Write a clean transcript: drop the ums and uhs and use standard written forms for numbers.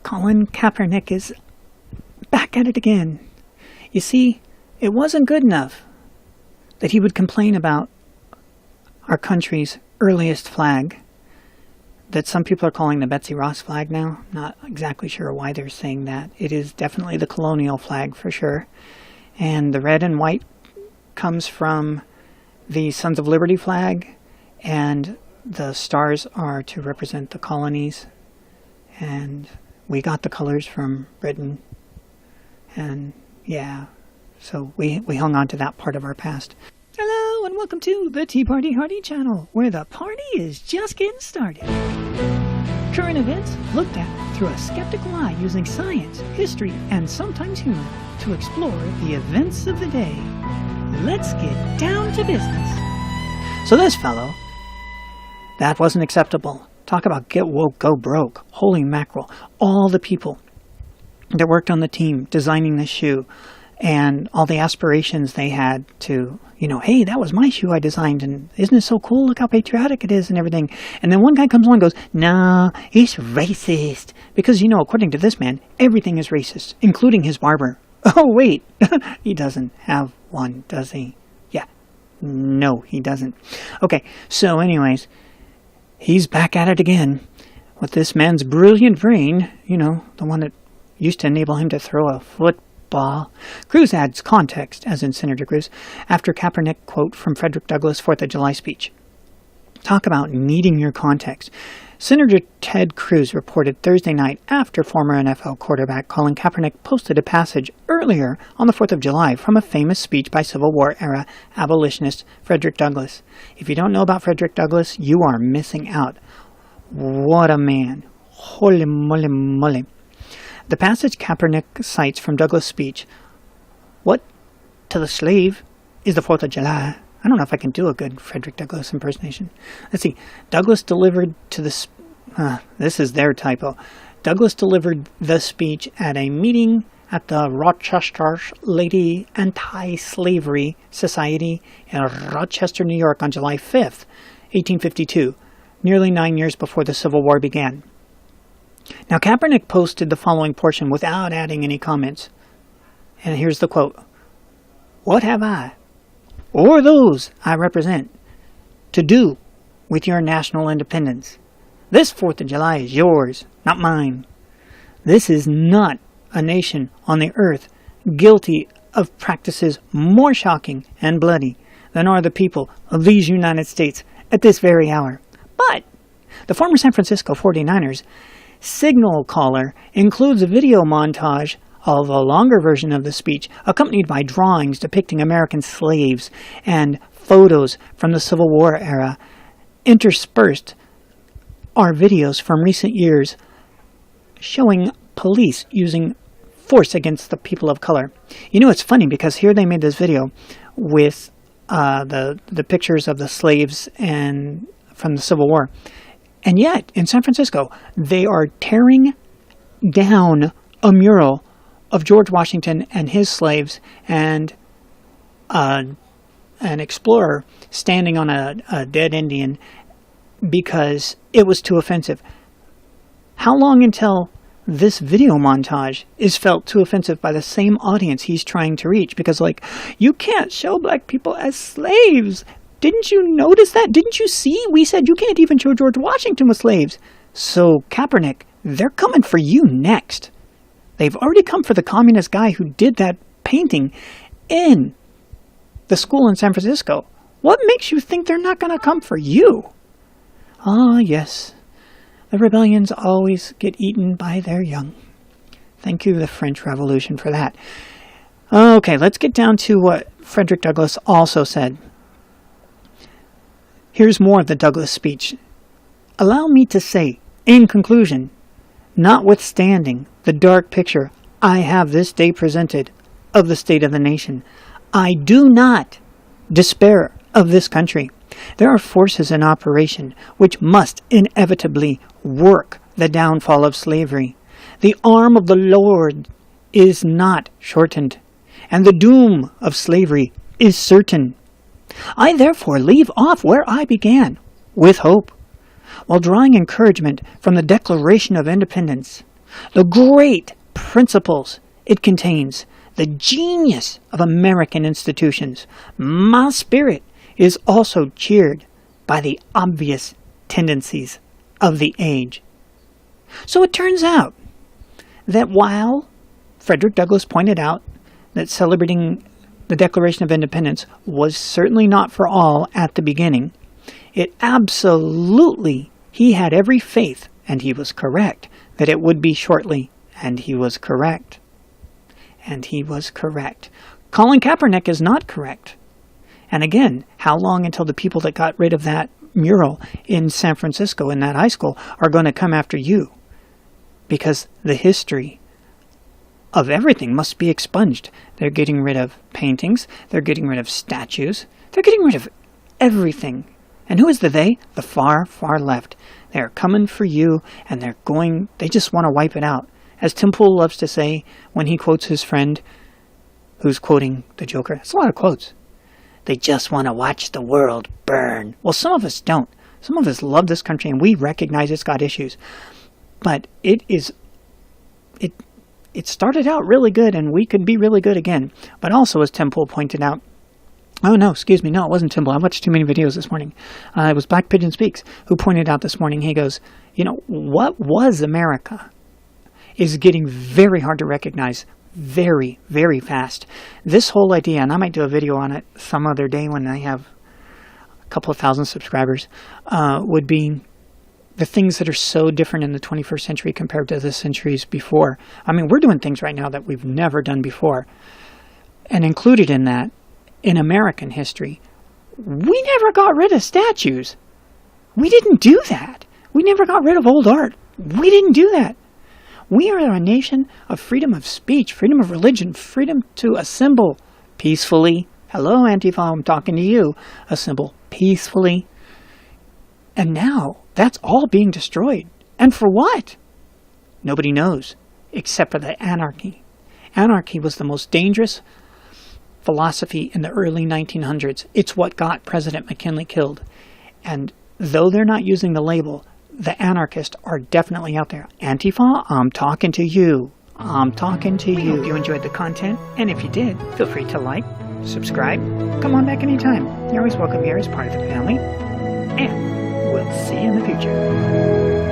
Colin Kaepernick is back at it again. You see, it wasn't good enough that he would complain about our country's earliest flag, that some people are calling the Betsy Ross flag now. Not exactly sure why they're saying that. It is definitely the colonial flag for sure. And the red and white comes from the Sons of Liberty flag, and the stars are to represent the colonies. And we got the colors from Britain. And yeah, so we hung on to that part of our past. Hello and welcome to the Tea Party Hardy channel, where the party is just getting started. Current events looked at through a skeptical eye using science, history, and sometimes humor to explore the events of the day. Let's get down to business. So this fellow, that wasn't acceptable. Talk about get woke, go broke. Holy mackerel. All the people that worked on the team designing this shoe and all the aspirations they had to, hey, that was my shoe I designed, and isn't it so cool? Look how patriotic it is and everything. And then one guy comes along and goes, nah, it's racist. Because, according to this man, everything is racist, including his barber. Oh, wait, he doesn't have one, does he? Yeah, no, he doesn't. Okay, so anyways, he's back at it again with this man's brilliant brain, the one that used to enable him to throw a football. Cruz adds context, as in Senator Cruz, after Kaepernick quote from Frederick Douglas' 4th of July speech. Talk about needing your context. Senator Ted Cruz reported Thursday night after former NFL quarterback Colin Kaepernick posted a passage earlier on the 4th of July from a famous speech by Civil War-era abolitionist Frederick Douglas. If you don't know about Frederick Douglas, you are missing out. What a man. Holy moly moly. The passage Kaepernick cites from Douglas' speech, "What to the slave is the 4th of July." I don't know if I can do a good Frederick Douglass impersonation. Let's see. Douglas delivered to the... this is their typo. Douglas delivered the speech at a meeting at the Rochester Lady Anti-Slavery Society in Rochester, New York on July 5th, 1852, nearly 9 years before the Civil War began. Now, Kaepernick posted the following portion without adding any comments. And here's the quote. "What have I, or those I represent, to do with your national independence? This 4th of July is yours, not mine. This is not a nation on the earth guilty of practices more shocking and bloody than are the people of these United States at this very hour." But the former San Francisco 49ers signal caller includes a video montage of a longer version of the speech, accompanied by drawings depicting American slaves and photos from the Civil War era. Interspersed are videos from recent years showing police using force against the people of color. It's funny because here they made this video with the pictures of the slaves and from the Civil War. And yet, in San Francisco, they are tearing down a mural of George Washington and his slaves and an explorer standing on a dead Indian because it was too offensive. How long until this video montage is felt too offensive by the same audience he's trying to reach? Because, you can't show black people as slaves. Didn't you notice that? Didn't you see? We said you can't even show George Washington with slaves. So, Kaepernick, they're coming for you next. They've already come for the communist guy who did that painting in the school in San Francisco. What makes you think they're not going to come for you? Ah, yes. The rebellions always get eaten by their young. Thank you, the French Revolution, for that. Okay, let's get down to what Frederick Douglass also said. Here's more of the Douglas speech. "Allow me to say, in conclusion, notwithstanding the dark picture I have this day presented of the state of the nation, I do not despair of this country. There are forces in operation which must inevitably work the downfall of slavery. The arm of the Lord is not shortened, and the doom of slavery is certain. I therefore leave off where I began, with hope, while drawing encouragement from the Declaration of Independence. the great principles it contains, the genius of American institutions. My spirit is also cheered by the obvious tendencies of the age. So it turns out that while Frederick Douglass pointed out that celebrating the Declaration of Independence was certainly not for all at the beginning, it absolutely, he had every faith, and he was correct, that it would be shortly, and he was correct. And he was correct. Colin Kaepernick is not correct. And again, how long until the people that got rid of that mural in San Francisco in that high school are going to come after you? Because the history of everything must be expunged. They're getting rid of paintings. They're getting rid of statues. They're getting rid of everything. And who is the they? The far, far left. They're coming for you, and they just want to wipe it out. As Tim Pool loves to say when he quotes his friend who's quoting the Joker. That's a lot of quotes. They just want to watch the world burn. Well, some of us don't. Some of us love this country, and we recognize it's got issues. But it started out really good, and we could be really good again. But also, as Tim Pool pointed out, oh, no, excuse me. No, it wasn't Tim Pool. I watched too many videos this morning. It was Black Pigeon Speaks who pointed out this morning. He goes, what was America is getting very hard to recognize very, very fast. This whole idea, and I might do a video on it some other day when I have a couple of thousand subscribers, would be the things that are so different in the 21st century compared to the centuries before. I mean, we're doing things right now that we've never done before. And included in that, in American history, we never got rid of statues. We didn't do that. We never got rid of old art. We didn't do that. We are a nation of freedom of speech, freedom of religion, freedom to assemble peacefully. Hello, Antifa, I'm talking to you. Assemble peacefully. And now, that's all being destroyed. And for what? Nobody knows, except for the anarchy. Anarchy was the most dangerous philosophy in the early 1900s. It's what got President McKinley killed. And though they're not using the label, the anarchists are definitely out there. Antifa, I'm talking to you. I'm talking to you. Hope you enjoyed the content. And if you did, feel free to like, subscribe. Come on back anytime. You're always welcome here as part of the family. And we'll see you in the future.